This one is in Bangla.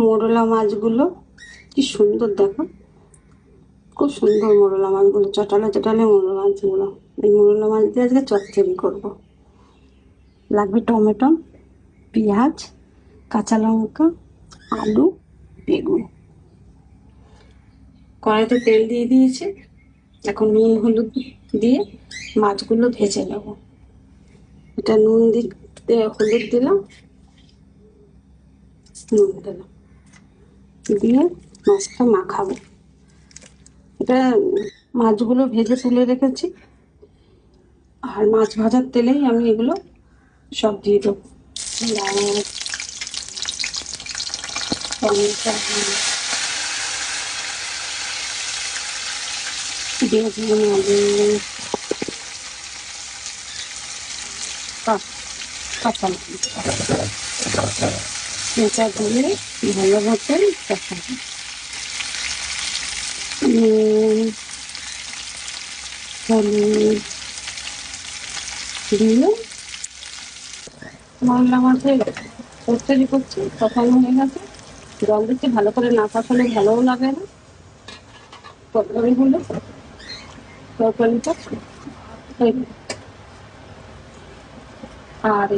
মোরলা মাছগুলো কি সুন্দর দেখো, খুব সুন্দর মোরলা মাছগুলো, চটালে চটালে মোরলা মাছগুলো। এই মোরলা মাছ দিয়ে আজকে চচ্চড়ি করবো। লাগবে টমেটো, পেঁয়াজ, কাঁচা লঙ্কা, আলু, বেগুন। কড়াইতে তেল দিয়ে দিয়েছি, এখন নুন হলুদ দিয়ে মাছগুলো ভেজে নেব। এটা নুন দিতে হলুদ দিলাম, নুন দিলাম, দিয়ে মাছটা মাখাবো। এটা মাছগুলো ভেজে তুলে রেখেছি, আর মাছ ভাজার তেলেই আমি এগুলো সব দিয়ে দেবো। টমেটো বেগুন, আলু, কাঁচা লঙ্কা পেঁচা দিয়ে ভালো মতন কষাবো। হলুদ দিয়ে মশলা মাছে চচ্চড়ি করছি, কষানো হয়ে গেছে। জল দিচ্ছি, ভালো করে না কষালে ভালোও লাগে না তরকারিগুলো। তরকারিটা আর